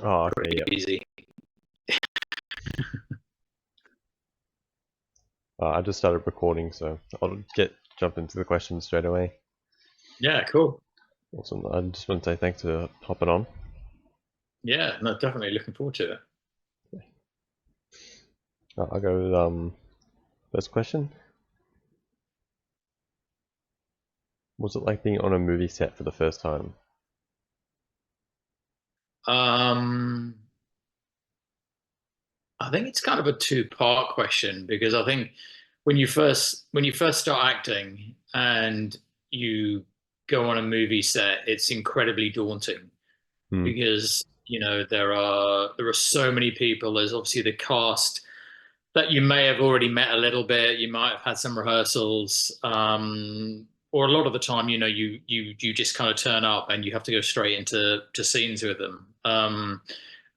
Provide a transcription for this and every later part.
Oh, okay, Pretty yeah. easy. I just started recording, so I'll jump into the questions straight away. Yeah, cool. Awesome. I just want to say thanks for hopping on. Yeah, no, definitely looking forward to it. I'll go with first question. Was it like being on a movie set for the first time? Um, I think it's kind of a two-part question because I think when you first start acting and you go on a movie set, it's incredibly daunting Hmm. because there are so many people. There's obviously the cast that you may have already met a little bit. You might have had some rehearsals, or a lot of the time, you just kind of turn up and you have to go straight into scenes with them.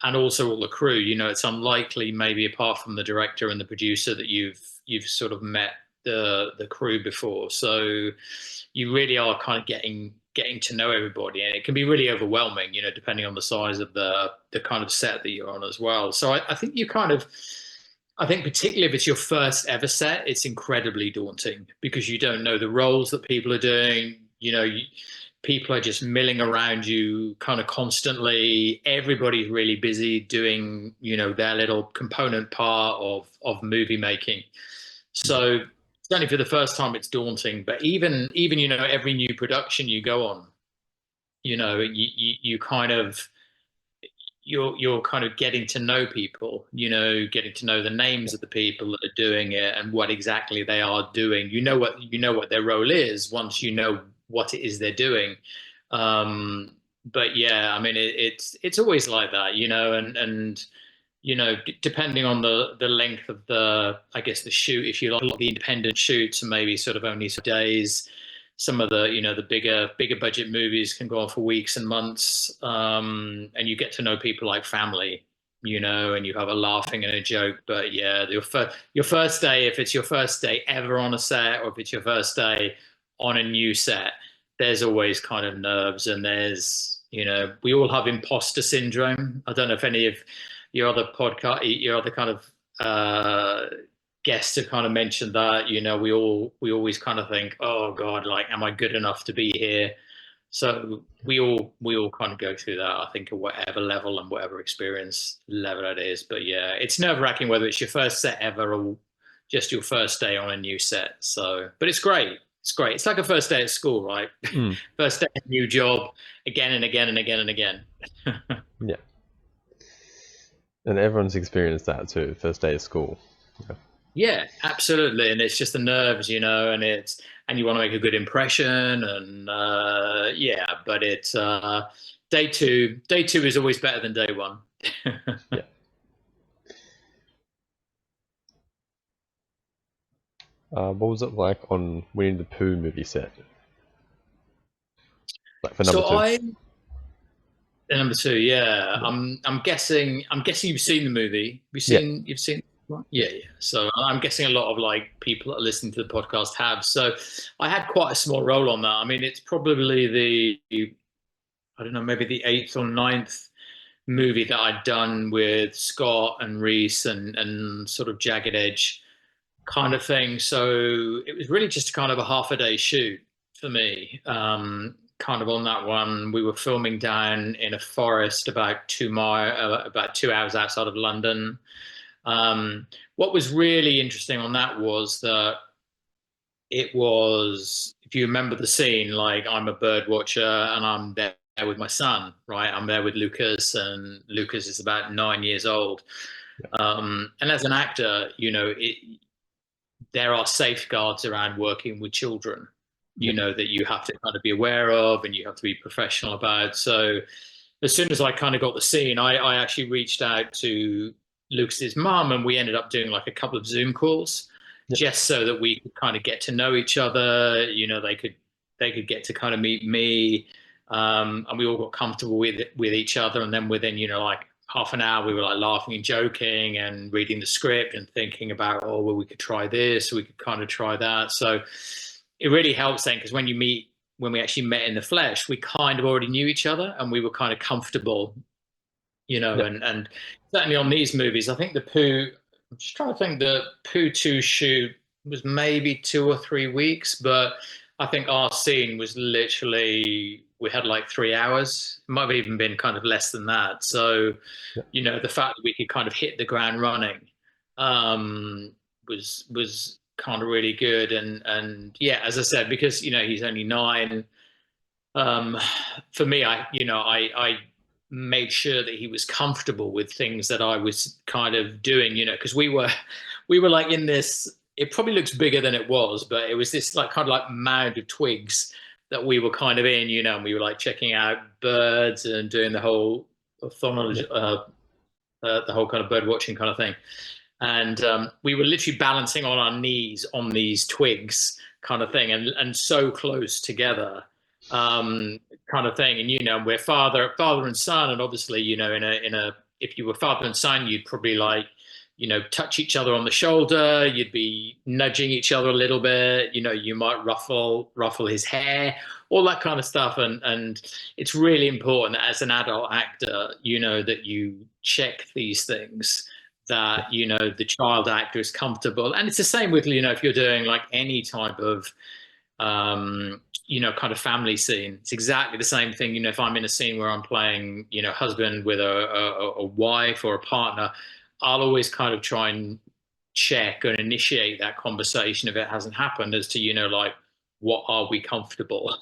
And also all the crew. It's unlikely, maybe apart from the director and the producer, that you've sort of met the crew before. So you really are kind of getting to know everybody, and it can be really overwhelming, depending on the size of the kind of set that you're on as well. So I think I think particularly if it's your first ever set, it's incredibly daunting because you don't know the roles that people are doing. People are just milling around you kind of constantly. Everybody's really busy doing, their little component part of movie making. So certainly for the first time, it's daunting. But even every new production you go on, you kind of you're kind of getting to know people, getting to know the names of the people that are doing it and what exactly they are doing. You know what their role is once you know what it is they're doing. But yeah, I mean it's always like that, and depending on the length of I guess the shoot, if you like the independent shoots and maybe sort of only some days, some of the bigger budget movies can go on for weeks and months, and you get to know people like family, and you have a laughing and a joke. But yeah, your first day, if it's your first day ever on a set, or if it's your first day on a new set, there's always kind of nerves, and we all have imposter syndrome. I don't know if any of your other kind of guests have kind of mentioned that. We always kind of think, oh God, like, am I good enough to be here? So we all kind of go through that, I think, at whatever level and whatever experience level it is. But yeah, it's nerve wracking whether it's your first set ever or just your first day on a new set. So, but it's great. It's great. It's like a first day at school, right? Mm. First day, new job, again and again and again and again. Yeah. And everyone's experienced that too. First day of school. Yeah. Yeah, absolutely. And it's just the nerves, and you want to make a good impression. And yeah, but it's day two is always better than day one. Yeah. What was it like on Winnie the Pooh movie set? Like for number So two. number two, yeah. Yeah. I'm guessing you've seen the movie. Yeah. You've seen one? Yeah. Yeah, yeah. So I'm guessing a lot of like people that are listening to the podcast have. So I had quite a small role on that. I mean, it's probably I don't know, maybe the eighth or ninth movie that I'd done with Scott and Reese and sort of Jagged Edge kind of thing. So it was really just kind of a half a day shoot for me. Kind of on that one, we were filming down in a forest about 2 hours outside of London. What was really interesting on that was that it was, if you remember the scene, like I'm a bird watcher and I'm there with my son, right? I'm there with Lucas, and Lucas is about 9 years old. And as an actor, there are safeguards around working with children, Yeah. that you have to kind of be aware of and you have to be professional about. So as soon as I kind of got the scene, I actually reached out to Lucas's mum, and we ended up doing like a couple of Zoom calls Yeah. just so that we could kind of get to know each other. They could get to kind of meet me, and we all got comfortable with each other. And then within like half an hour, we were like laughing and joking and reading the script and thinking about, oh well, we could try this, we could kind of try that. So it really helps then, because when we actually met in the flesh, we kind of already knew each other and we were kind of comfortable, you know, Yeah. and certainly on these movies, I think the Pooh. I'm just trying to think. The Pooh 2 shoot was maybe 2 or 3 weeks, but I think our scene was literally we had like 3 hours. It might have even been kind of less than that. So, Yeah. you know, the fact that we could kind of hit the ground running um, was kind of really good. And yeah, as I said, because you know he's only 9. um, for me, I made sure that he was comfortable with things that I was kind of doing, you know, because we were like in this. It probably looks bigger than it was, but it was this like kind of like mound of twigs that we were kind of in, you know, and we were like checking out birds and doing the whole Yeah. ornithology, the whole kind of bird watching kind of thing. And we were literally balancing on our knees on these twigs kind of thing, and so close together um, kind of thing. And you know, we're father and son, and obviously, you know, in a if you were father and son, you'd probably like, you know, touch each other on the shoulder. You'd be nudging each other a little bit. You know, you might ruffle his hair, all that kind of stuff. And it's really important that as an adult actor, you know, that you check these things, Yeah. that you know the child actor is comfortable. And it's the same with, you know, if you're doing like any type of you know, kind of family scene. It's exactly the same thing. You know, if I'm in a scene where I'm playing, you know, husband with a wife or a partner, I'll always kind of try and check and initiate that conversation if it hasn't happened, as to, you know, like, what are we comfortable?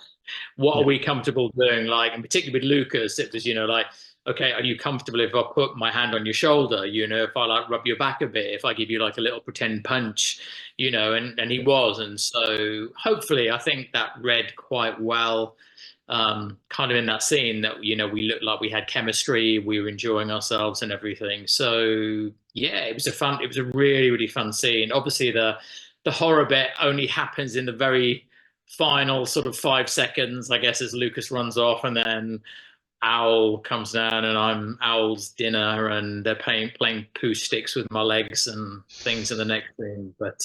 What are Yeah. we comfortable doing? Like, and particularly with Lucas, it was, you know, like, okay, are you comfortable if I put my hand on your shoulder? You know, if I like rub your back a bit, if I give you like a little pretend punch, you know, and he Yeah. was. And so hopefully I think that read quite well, kind of in that scene, that, you know, we looked like we had chemistry, we were enjoying ourselves and everything. So yeah, it was a really, really fun scene. Obviously the horror bit only happens in the very final sort of 5 seconds, I guess, as Lucas runs off, and then Owl comes down, and I'm Owl's dinner, and they're playing poo sticks with my legs and things in the next scene. But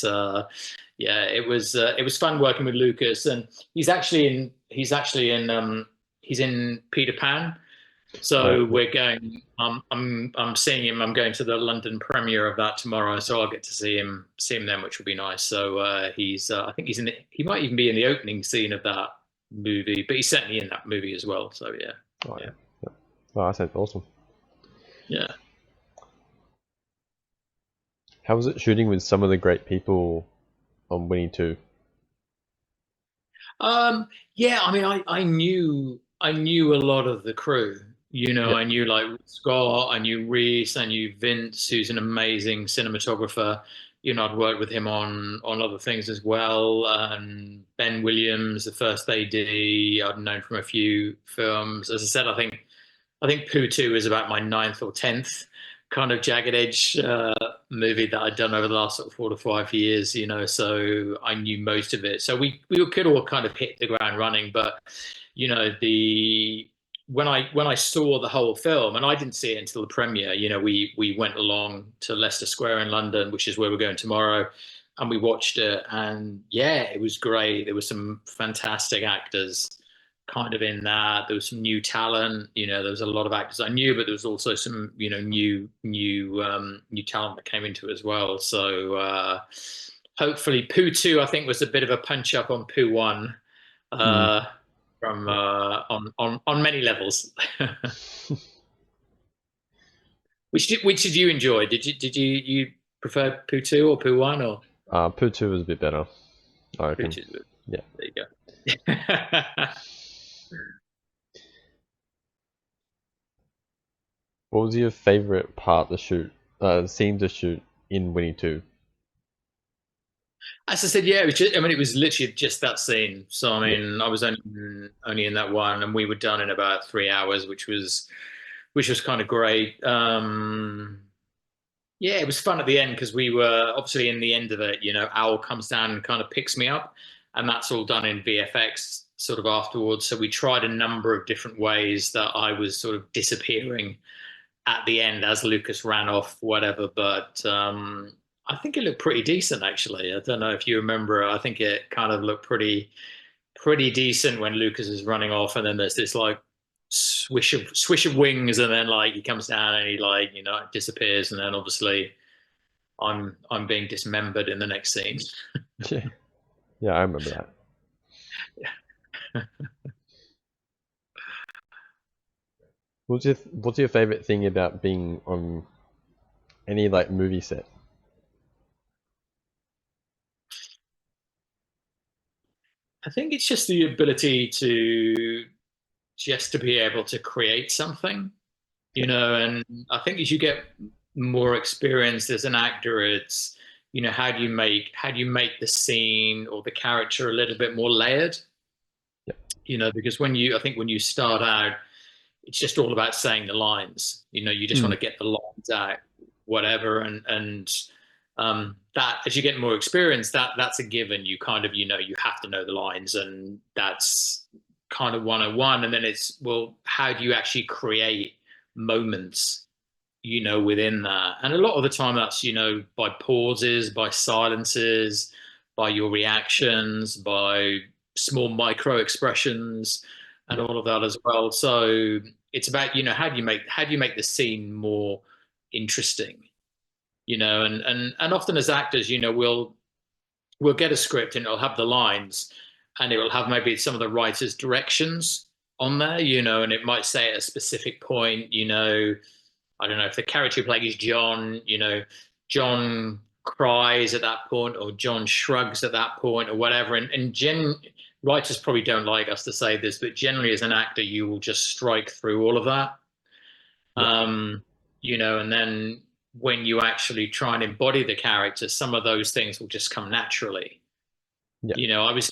yeah, it was fun working with Lucas, and he's in Peter Pan. So Yeah. we're going. I'm seeing him. I'm going to the London premiere of that tomorrow, so I'll get to see him then, which will be nice. So he's. I think he might even be in the opening scene of that movie, but he's certainly in that movie as well. So yeah, Oh yeah, yeah. Yeah. Oh, that sounds awesome. yeah. How was it shooting with some of the great people on Winnie 2? Yeah, I mean, I knew a lot of the crew. You know, Yeah. I knew like Scott, I knew Reese, I knew Vince, who's an amazing cinematographer. You know, I'd worked with him on other things as well. And Ben Williams, the first AD, I'd known from a few films. As I said, I think Pooh 2 is about my ninth or tenth kind of Jagged Edge movie that I'd done over the last sort of 4 to 5 years, you know, so I knew most of it. So we could all kind of hit the ground running. But, you know, the when I saw the whole film, and I didn't see it until the premiere, you know, we went along to Leicester Square in London, which is where we're going tomorrow, and we watched it, and yeah, it was great. There were some fantastic actors kind of in that. There was some new talent. You know, there was a lot of actors I knew, but there was also some, you know, new talent that came into it as well. So hopefully, Pooh 2, I think, was a bit of a punch up on Pooh 1, Mm. uh, from Yeah. on many levels. Which did you enjoy? Did you prefer Pooh 2 or Pooh 1, or Pooh 2 was a bit better, I Pooh reckon. 2? Yeah. There you go. What was your favorite part to shoot? Scene to shoot in Winnie 2? As I said, yeah, it was just, I mean, it was literally just that scene. So, I Yeah. mean, I was only in that one, and we were done in about 3 hours, which was kind of great. Yeah, it was fun at the end because we were obviously in the end of it. You know, Owl comes down and kind of picks me up, and that's all done in VFX sort of afterwards. So we tried a number of different ways that I was sort of disappearing at the end as Lucas ran off, whatever. But I think it looked pretty decent, actually. I don't know if you remember. I think it kind of looked pretty decent when Lucas is running off, and then there's this like swish of wings, and then like he comes down and he like disappears, and then obviously I'm being dismembered in the next scene. Yeah, yeah, I remember that. What's your favorite thing about being on any like movie set? I think it's just the ability to be able to create something, Yeah, and I think as you get more experience as an actor, it's how do you make the scene or the character a little bit more layered, yeah, because when you start out, it's just all about saying the lines. You just want mm, to get the lines out, whatever, and that as you get more experience, that's a given. You kind of you have to know the lines, and that's kind of 101. And then it's, well, how do you actually create moments, within that? And a lot of the time, that's by pauses, by silences, by your reactions, by small micro expressions, and yeah, all of that as well. So it's about how do you make the scene more interesting, and often as actors, we'll get a script and it'll have the lines, and it will have maybe some of the writer's directions on there, and it might say at a specific point, I don't know, if the character you play is John, John cries at that point, or John shrugs at that point, or whatever. And writers probably don't like us to say this, but generally as an actor, you will just strike through all of that. yeah, Um, and then when you actually try and embody the character, some of those things will just come naturally. yeah, I was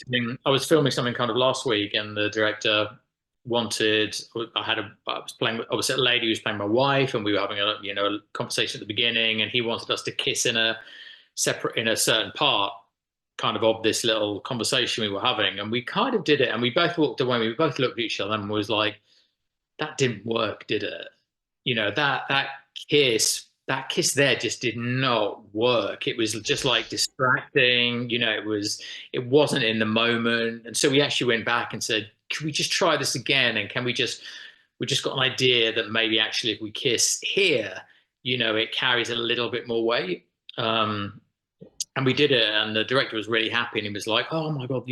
filming something kind of last week, and the director wanted. I was a lady who was playing my wife, and we were having a conversation at the beginning, and he wanted us to kiss in a certain part, kind of this little conversation we were having, and we kind of did it, and we both walked away. We both looked at each other and was like, "That didn't work, did it?" That kiss there just did not work. It was just like distracting. It wasn't in the moment. And so we actually went back and said, can we just try this again? And we just got an idea that maybe actually if we kiss here, it carries a little bit more weight. And we did it, and the director was really happy, and he was like, "Oh my god,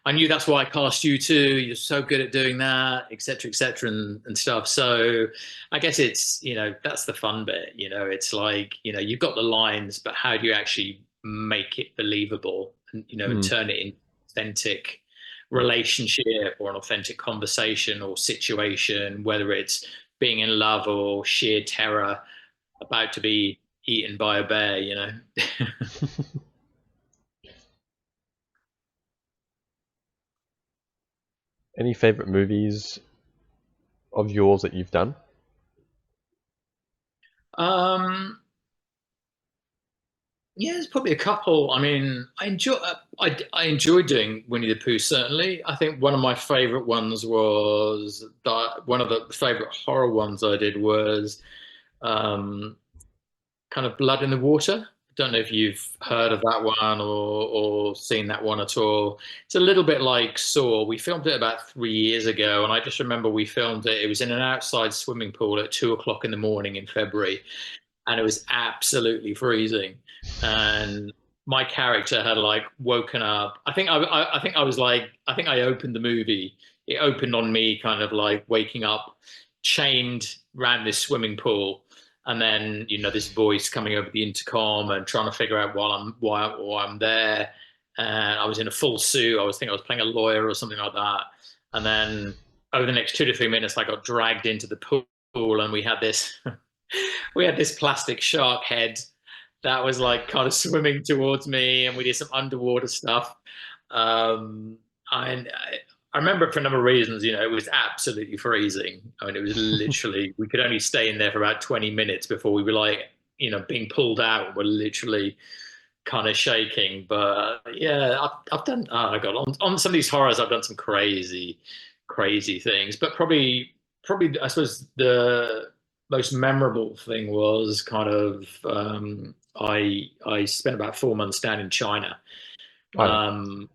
I knew that's why I cast you too. You're so good at doing that, etc., and stuff." So I guess it's that's the fun bit. It's like you've got the lines, but how do you actually make it believable, and mm, turn it into authentic relationship or an authentic conversation or situation, whether it's being in love or sheer terror about to be eaten by a bear. Any favorite movies of yours that you've done? Um, yeah, there's probably a couple. I mean, I enjoy doing Winnie the Pooh. Certainly, I think one of my favorite ones was one of the favorite horror ones I did was um, kind of Blood in the Water. I don't know if you've heard of that one or seen that one at all. It's a little bit like Saw. We filmed it about 3 years ago, and I just remember we filmed it. It was in an outside swimming pool at 2 o'clock in the morning in February, and it was absolutely freezing. And my character had like woken up. I think I opened the movie. It opened on me kind of like waking up, chained around this swimming pool, and then this voice coming over the intercom and trying to figure out why I'm there. And I was in a full suit. I was playing a lawyer or something like that. And then over the next 2 to 3 minutes, I got dragged into the pool, and we had this plastic shark head that was like kind of swimming towards me, and we did some underwater stuff. Um, and I remember for a number of reasons, it was absolutely freezing. I mean, it was literally, we could only stay in there for about 20 minutes before we were like, being pulled out. We're literally kind of shaking. But yeah, I've done, oh my God, on some of these horrors, I've done some crazy, crazy things. But probably, I suppose the most memorable thing was kind of, I spent about 4 months down in China. Oh yeah, Um,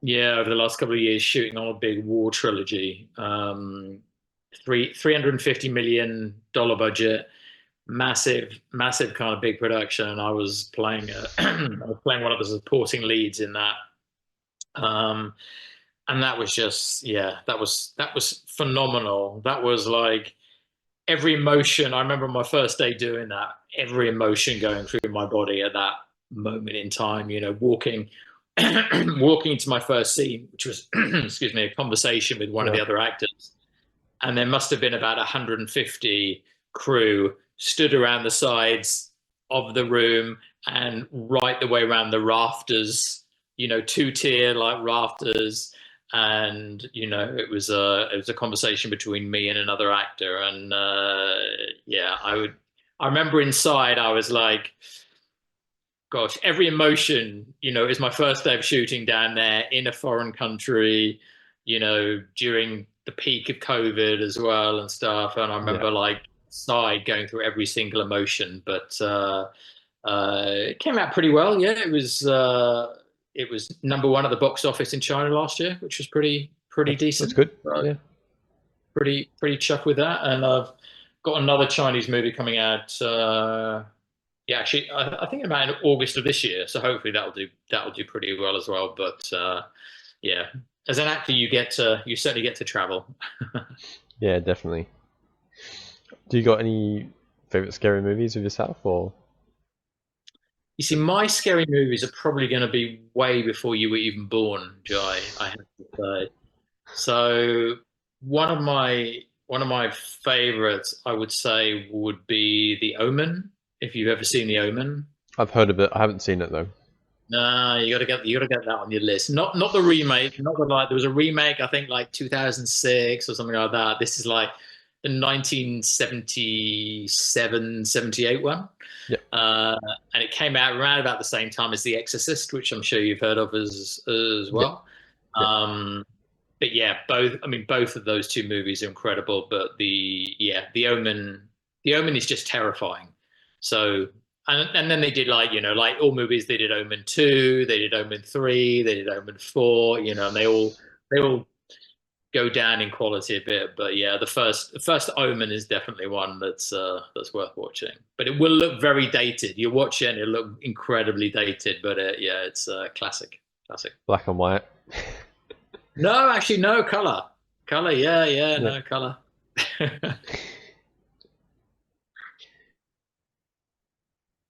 yeah, over the last couple of years, shooting on a big war trilogy. $350 million budget, massive kind of big production. And I was playing I was playing one of the supporting leads in that. Um, and that was just, yeah, that was phenomenal. That was like every emotion. I remember my first day doing that, every emotion going through my body at that moment in time, walking walking into my first scene, which was excuse me, a conversation with one of Yeah. the other actors. And there must have been about 150 crew stood around the sides of the room and right the way around the rafters, two-tier like rafters. And it was a conversation between me and another actor. And yeah, I remember inside I was like, gosh, every emotion, it was my first day of shooting down there in a foreign country, during the peak of COVID as well and stuff. And I Yeah. remember like side going through every single emotion, but it came out pretty well. Yeah, it was number one at the box office in China last year, which was pretty That's decent. good. Yeah. Pretty chuffed with that. And I've got another Chinese movie coming out. Yeah, actually, I think about in August of this year. So hopefully that'll do pretty well as well. But yeah, as an actor, you certainly get to travel. Yeah, definitely. Do you got any favorite scary movies of yourself, or? You see, my scary movies are probably going to be way before you were even born, Jai. I have to say. So one of my favorites, I would say, would be The Omen. If you've ever seen The Omen. I've heard of it. I haven't seen it though. No, you gotta get that on your list. Not the remake, not the like. There was a remake, I think, like 2006 or something like that. This is like the 1977, 78 one, Yeah. and it came out around about the same time as The Exorcist, which I'm sure you've heard of as Yeah. well. Yeah. But yeah, both. I mean, both of those two movies are incredible. But the Omen is just terrifying. So and then they did like all movies. They did Omen 2, they did Omen 3, they did Omen 4. And they all go down in quality a bit. But yeah, the first Omen is definitely one that's worth watching. But it will look very dated. You watch it and it'll look incredibly dated. But yeah, it's classic, classic. Black and white. No, actually, no color. Color, yeah, yeah, Yeah. no color.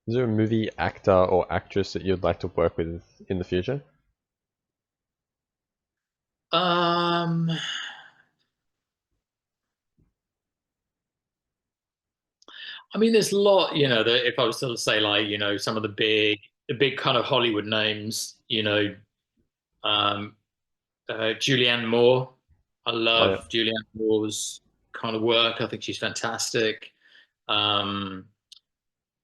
Is there a movie actor or actress that you'd like to work with in the future? Um, I mean, there's a lot, that if I was to say like, some of the big kind of Hollywood names, um, Julianne Moore. I Oh yeah. love Julianne Moore's kind of work. I think she's fantastic. Um,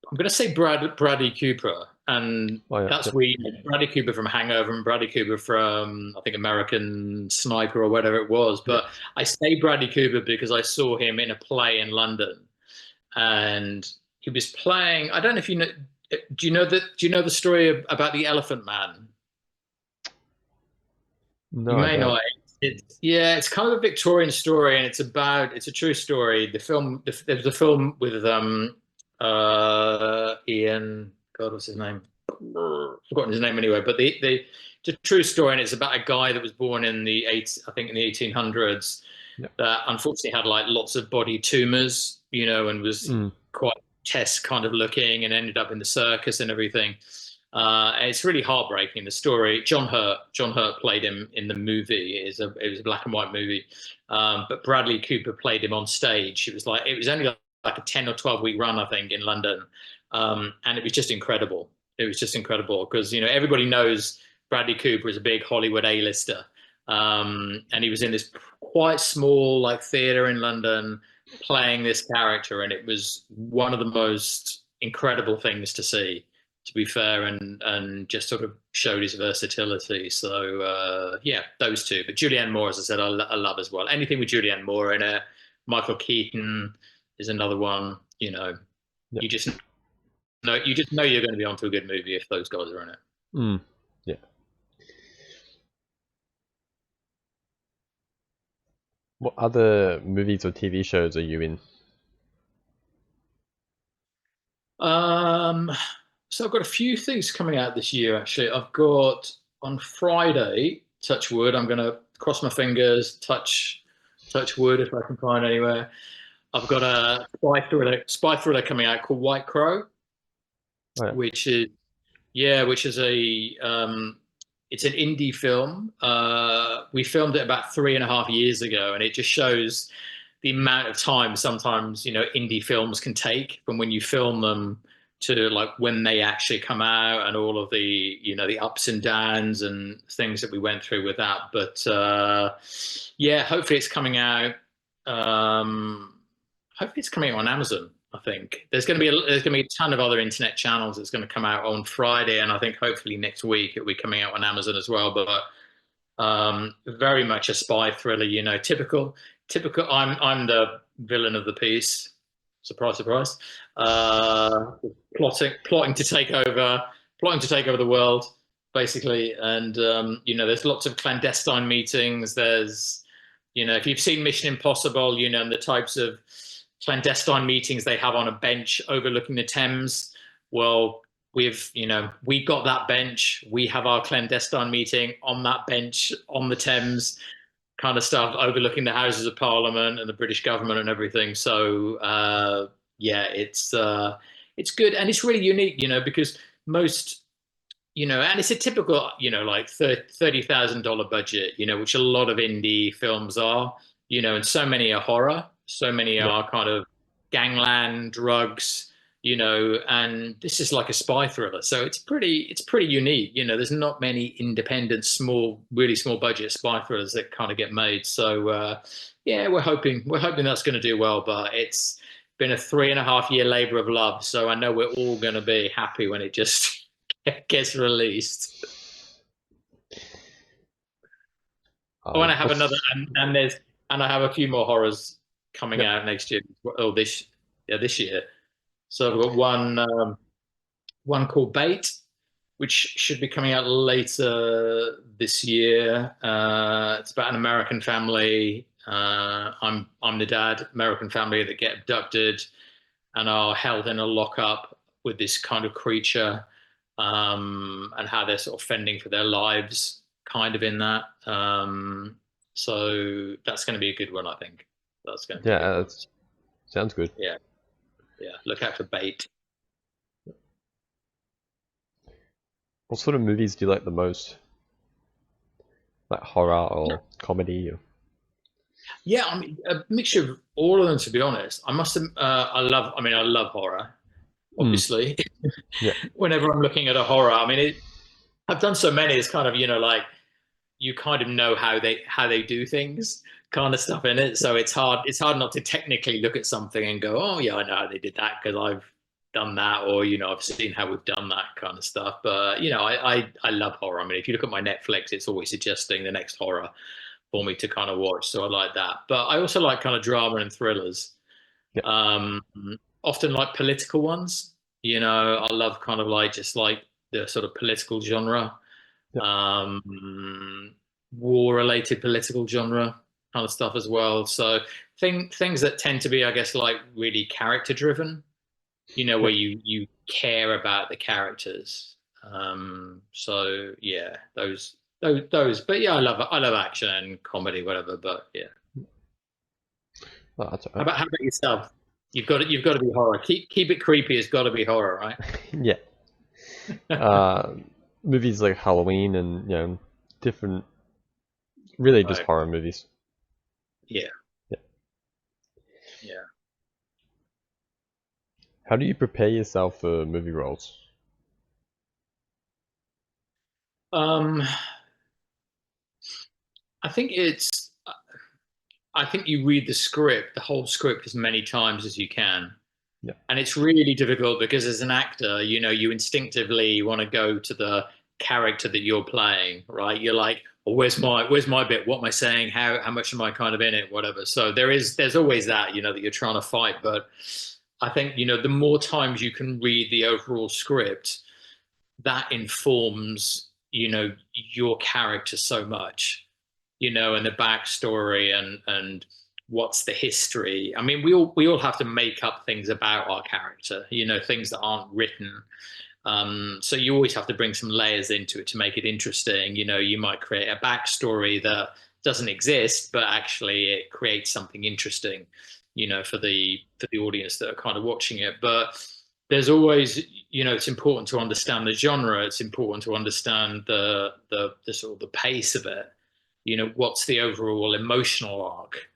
I'm going to say Bradley Cooper, and Oh yeah. that's Yep. Bradley Cooper from Hangover and Bradley Cooper from I think American Sniper or whatever it was. Yeah. But I say Bradley Cooper because I saw him in a play in London, and he was playing. I don't know if you know. Do you know the story about the Elephant Man? You No, I may don't. not. It's kind of a Victorian story, and it's a true story. There was a film with Ian. God, what's his name? Forgotten his name anyway. But it's a true story, and it's about a guy that was born in I think in the 1800s, Yeah. that unfortunately had like lots of body tumors, and was Mm. quite chest kind of looking, and ended up in the circus and everything. And it's really heartbreaking. The story. John Hurt played him in the movie. It was a black and white movie, but Bradley Cooper played him on stage. It was only like a 10 or 12 week run, I think, in London, and it was just incredible. It was just incredible because everybody knows Bradley Cooper is a big Hollywood A-lister, and he was in this quite small like theater in London playing this character, and it was one of the most incredible things to see, to be fair, and just sort of showed his versatility. So yeah, those two. But Julianne Moore, as I said, I love as well. Anything with Julianne Moore in it. Michael Keaton is another one. Yeah. You just know you're going to be onto a good movie if those guys are in it. Mm. Yeah. What other movies or TV shows are you in? Um, so I've got a few things coming out this year, actually. I've got on Friday, touch wood, I'm gonna cross my fingers, touch wood if I can find anywhere. I've got a spy thriller coming out called White Crow, Oh yeah. which is yeah, which is it's an indie film. We filmed it about 3.5 years ago, and it just shows the amount of time sometimes indie films can take from when you film them to like when they actually come out, and all of the ups and downs and things that we went through with that. But yeah, hopefully it's coming out. Um, Hopefully it's coming out on Amazon. I think there's going to be a ton of other internet channels that's going to come out on Friday, and I think hopefully next week it'll be coming out on Amazon as well. But very much a spy thriller. Typical. I'm the villain of the piece. Surprise, surprise. Uh, plotting to take over, the world, basically. And there's lots of clandestine meetings. If you've seen Mission Impossible, and the types of clandestine meetings they have on a bench overlooking the Thames. Well, we got that bench. We have our clandestine meeting on that bench on the Thames, kind of stuff, overlooking the Houses of Parliament and the British government and everything. So yeah, it's good, and it's really unique, because most and it's a typical, like $30,000 budget, which a lot of indie films are, and so many are horror, so many Yeah. are kind of gangland, drugs, and this is like a spy thriller. So it's pretty unique. There's not many independent, really small budget spy thrillers that kind of get made. So yeah, we're hoping that's going to do well, but it's been a 3.5 year labor of love. So I know we're all going to be happy when it just gets released. Oh, and I have another, What's and I have a few more horrors coming Yep. out next year. Oh, this year. So I've got one called Bait, which should be coming out later this year. It's about an American family. I'm the dad. American family that get abducted and are held in a lockup with this kind of creature, and how they're sort of fending for their lives, kind of in that. So that's going to be a good one, I think. That's going to be a good Yeah, one. that sounds good. Yeah, yeah. Look out for Bait. What sort of movies do you like the most? Like horror or comedy? Or... Yeah, I mean, a mixture of all of them. To be honest, I must. I love horror. Mm, Obviously, yeah, whenever I'm looking at a horror, I've done so many. It's kind of like you kind of know how they do things, kind of stuff in it. So it's hard not to technically look at something and go, oh yeah, I know how they did that because I've done that, or I've seen how we've done that kind of stuff. But I love horror. I mean, if you look at my Netflix, it's always suggesting the next horror for me to kind of watch. So I like that. But I also like kind of drama and thrillers. yeah, Um, Often like political ones. I love kind of like just like the sort of political genre, yeah. um, war-related political genre kind of stuff as well. So things that tend to be, I guess, like really character-driven. Where Yep. you care about the characters. So yeah, those. But yeah, I love action and comedy, whatever. But yeah, Oh, that's how alright. about yourself? You've got to be horror. Keep it creepy. It's got to be horror, right? Yeah. Uh, Movies like Halloween and different, really just Right. horror movies. Yeah. Yeah. Yeah. How do you prepare yourself for movie roles? Um, I think it's. I think you read the whole script, as many times as you can. Yeah, And it's really difficult because as an actor, you instinctively want to go to the character that you're playing, right? You're like, oh, where's my bit? What am I saying? How much am I kind of in it? Whatever. So there's always that, that you're trying to fight. But I think, the more times you can read the overall script, that informs, your character so much. and the backstory and what's the history. I mean, we all have to make up things about our character, things that aren't written. So you always have to bring some layers into it to make it interesting. You might create a backstory that doesn't exist, but actually it creates something interesting, for the audience that are kind of watching it. But there's always, it's important to understand the genre. It's important to understand the sort of the pace of it. What's the overall emotional arc?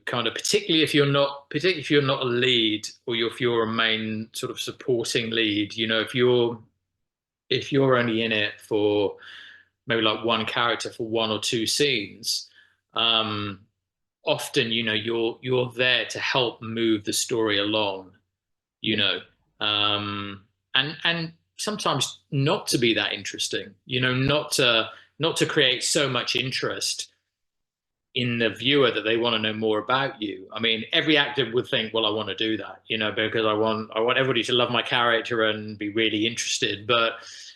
Kind of particularly if you're not a lead, or if you're a main sort of supporting lead, if you're only in it for maybe like one character for 1 or 2 scenes, um, often, you're there to help move the story along, you Yeah. know, and sometimes not to be that interesting, not to create so much interest in the viewer that they want to know more about you. I mean, every actor would think, well, I want to do that, because I want everybody to love my character and be really interested. But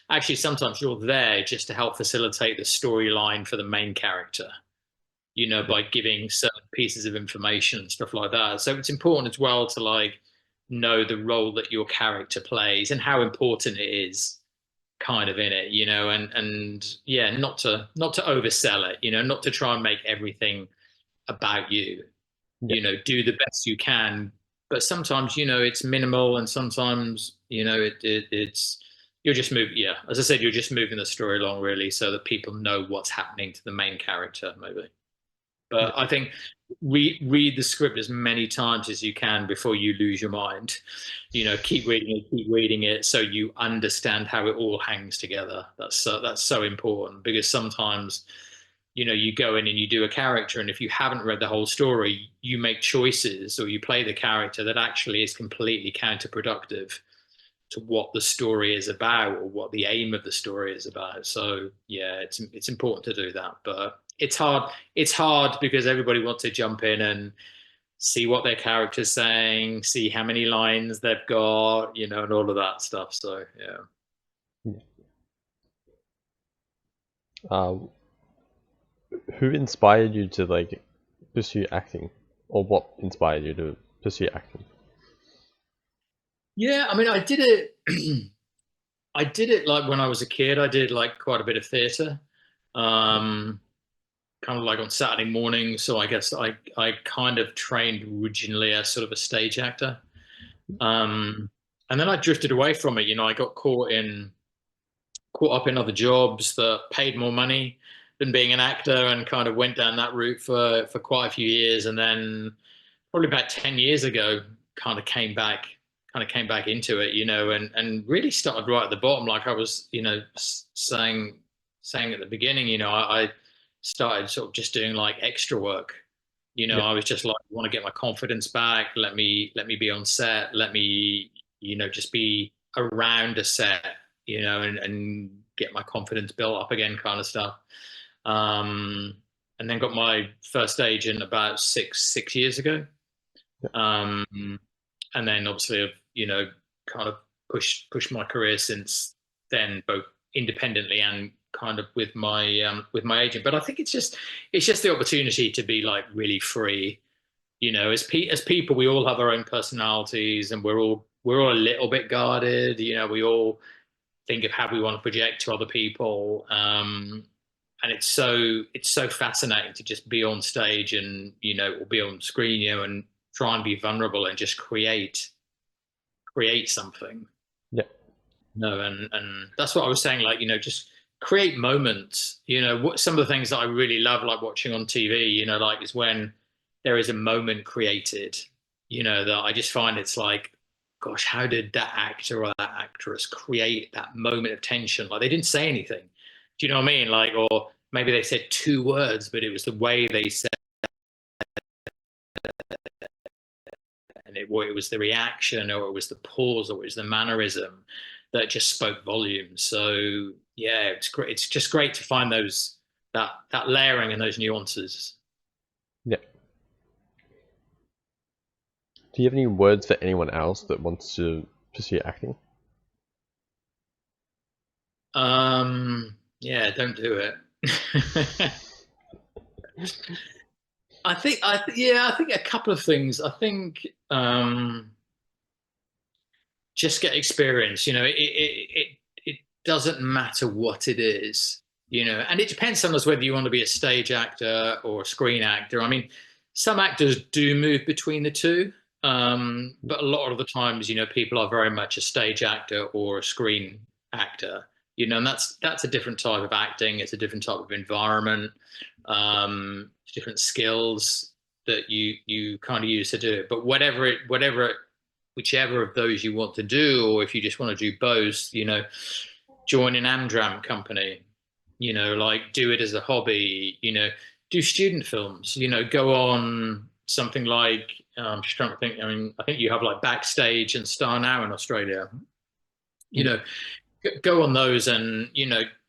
actually, sometimes you're there just to help facilitate the storyline for the main character, Yeah. by giving certain pieces of information and stuff like that. So it's important as well to like know the role that your character plays and how important it is kind of in it, and yeah, not to oversell it, not to try and make everything about you. Yeah. Do the best you can, but sometimes it's minimal, and sometimes it's you're just moving. Yeah, as I said, you're just moving the story along really, so that people know what's happening to the main character, maybe. Yeah. But I think read the script as many times as you can before you lose your mind. Keep reading it, so you understand how it all hangs together. That's so important, because sometimes you go in and you do a character, and if you haven't read the whole story, you make choices or you play the character that actually is completely counterproductive to what the story is about or what the aim of the story is about. So yeah, it's important to do that, but it's hard. It's hard because everybody wants to jump in and see what their character's saying, see how many lines they've got, and all of that stuff. So yeah. Yeah. Uh, who inspired you to like pursue acting, or what inspired you to pursue acting? Yeah, I mean, I did it. I did it like when I was a kid. I did like quite a bit of theatre. Yeah. Um, Kind of like on Saturday mornings. So I guess I kind of trained originally as sort of a stage actor. Um, and then I drifted away from it. I got caught up in other jobs that paid more money than being an actor, and kind of went down that route for quite a few years. And then probably about 10 years ago, kind of came back into it, and really started right at the bottom. Like I was, saying at the beginning, I started sort of just doing like extra work. Yeah. I was just like, I want to get my confidence back. Let me be on set. Let me, just be around a set, and get my confidence built up again, kind of stuff. Um, and then got my first agent about six years ago. Yeah. Um, and then obviously I've, kind of pushed my career since then, both independently and kind of with my agent. But I think it's just the opportunity to be like really free. As people, we all have our own personalities, and we're all a little bit guarded. We all think of how we want to project to other people. And it's so fascinating to just be on stage and or be on screen, and try and be vulnerable and just create something. Yeah. No, and that's what I was saying. Like, just create moments. What some of the things that I really love, like watching on TV, like is when there is a moment created. That I just find it's like, gosh, how did that actor or that actress create that moment of tension? Like they didn't say anything. Do you know what I mean? Like, or maybe they said 2 words, but it was the way they said and it was the reaction, or it was the pause, or it was the mannerism that just spoke volumes. So yeah, it's great. It's just great to find that layering and those nuances. Yeah. Do you have any words for anyone else that wants to pursue acting? Yeah, don't do it. I think a couple of things. I think just get experience. It doesn't matter what it is, and it depends sometimes whether you want to be a stage actor or a screen actor. I mean, some actors do move between the two, but a lot of the times, people are very much a stage actor or a screen actor. And that's a different type of acting. It's a different type of environment, different skills that you kind of use to do it. But whichever of those you want to do, or if you just want to do both, join an Amdram company, like do it as a hobby, do student films, go on something like, I'm just trying to think, I mean, I think you have like Backstage and Star Now in Australia, go on those and,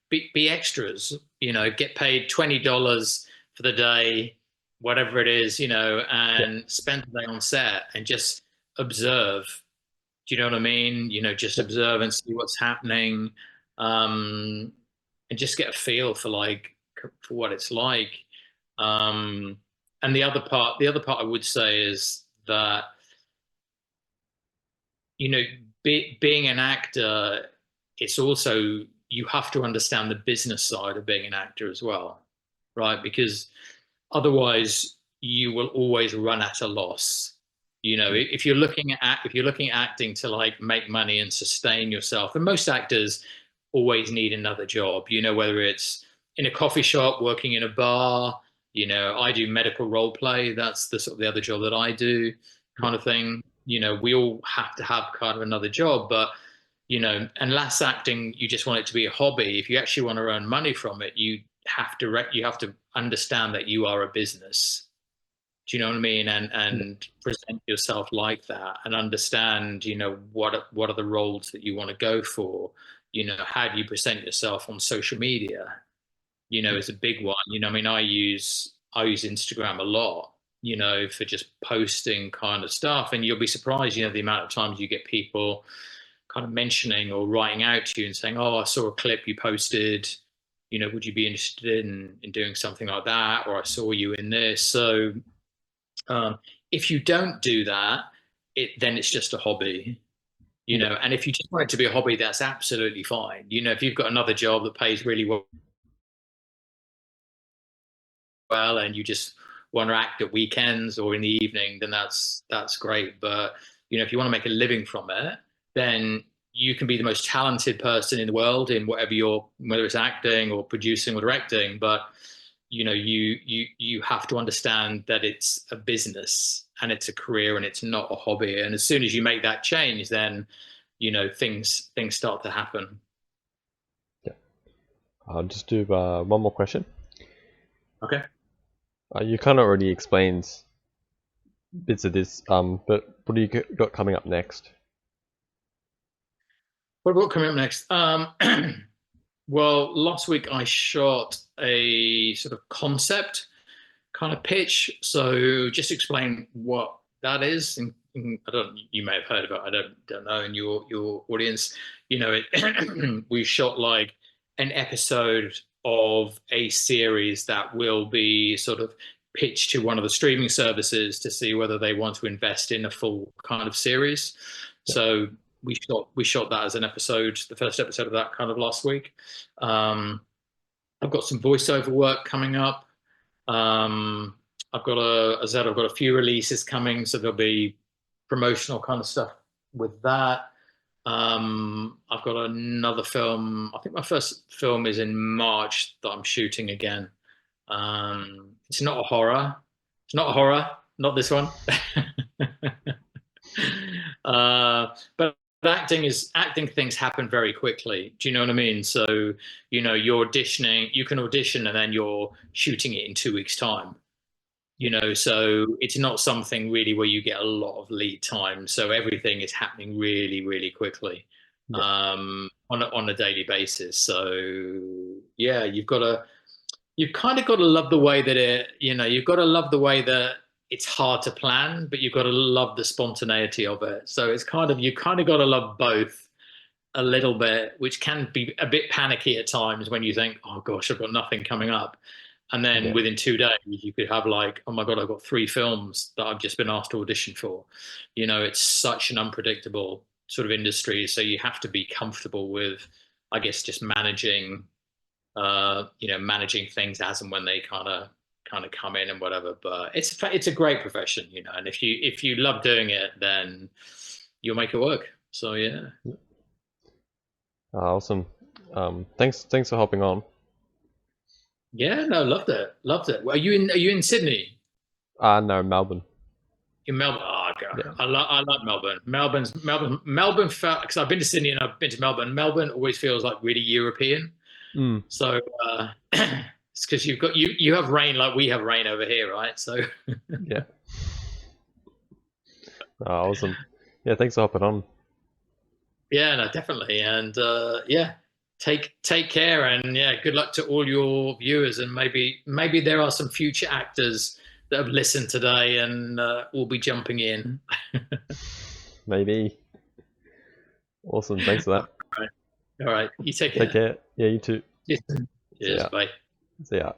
be extras, get paid $20 for the day, whatever it is, and spend the day on set and just observe. Do you know what I mean? Just observe and see what's happening, and just get a feel for what it's like. And the other part I would say is that being an actor, it's also, you have to understand the business side of being an actor as well, right? Because otherwise you will always run at a loss. If you're looking at acting to like make money and sustain yourself, and most actors always need another job, whether it's in a coffee shop, working in a bar, I do medical role play. That's the sort of the other job that I do, kind of thing. We all have to have kind of another job, but unless acting, you just want it to be a hobby. If you actually want to earn money from it, you have to understand that you are a business. Do you know what I mean? And present yourself like that, and understand, what are the roles that you want to go for? How do you present yourself on social media? Is a big one. I mean, I use Instagram a lot, for just posting kind of stuff, and you'll be surprised, the amount of times you get people kind of mentioning or writing out to you and saying, "Oh, I saw a clip you posted. Would you be interested in doing something like that?" Or, "I saw you in this." So if you don't do that, then it's just a hobby, And if you just want it to be a hobby, that's absolutely fine. If you've got another job that pays really well, and you just want to act at weekends or in the evening, then that's great. But if you want to make a living from it, then you can be the most talented person in the world in whether it's acting or producing or directing, but you have to understand that it's a business and it's a career and it's not a hobby. And as soon as you make that change, then things start to happen. Yeah. I'll just do one more question. Okay. You kind of already explained bits of this, but what do you got coming up next? What about coming up next? Well, last week I shot a sort of concept kind of pitch. So just explain what that is. And I don't. You may have heard of it. I don't know. In your audience, we shot like an episode of a series that will be sort of pitched to one of the streaming services to see whether they want to invest in a full kind of series. So we shot that as an episode, the first episode of that kind of last week. I've got some voiceover work coming up. I've got a few releases coming, so there'll be promotional kind of stuff with that. I've got another film. I think my first film is in March that I'm shooting again. It's not a horror. It's not a horror. Not this one. But acting things happen very quickly. Do you know what I mean? So, you're auditioning, you can audition and then you're shooting it in 2 weeks' time. So it's not something really where you get a lot of lead time. So everything is happening really, really quickly, on a daily basis. So yeah, you've kind of got to love the way that you've got to love the way that it's hard to plan, but you've got to love the spontaneity of it. So you kind of got to love both a little bit, which can be a bit panicky at times when you think, "Oh gosh, I've got nothing coming up." And then Yeah. within 2 days, you could have like, oh my God, I've got 3 films that I've just been asked to audition for. It's such an unpredictable sort of industry. So you have to be comfortable with, I guess, just managing things as and when they kind of come in and whatever. But it's a great profession, and if you love doing it, then you'll make it work. So yeah. Awesome. Thanks for hopping on. Yeah, no, loved it. Well, are you in Sydney? No, Melbourne. In Melbourne? Oh, God. Yeah. I like Melbourne. Melbourne felt, because I've been to Sydney and I've been to Melbourne. Melbourne always feels like really European. Mm. So it's because you have rain like we have rain over here, right? So Yeah. Awesome. Yeah, thanks for hopping on. yeah, no, definitely. And yeah, take care, and yeah, good luck to all your viewers. And maybe there are some future actors that have listened today and will be jumping in. Maybe. Awesome. Thanks for that. All right. You take care. Take care. Yeah, you too. Cheers. See ya. Bye. See ya.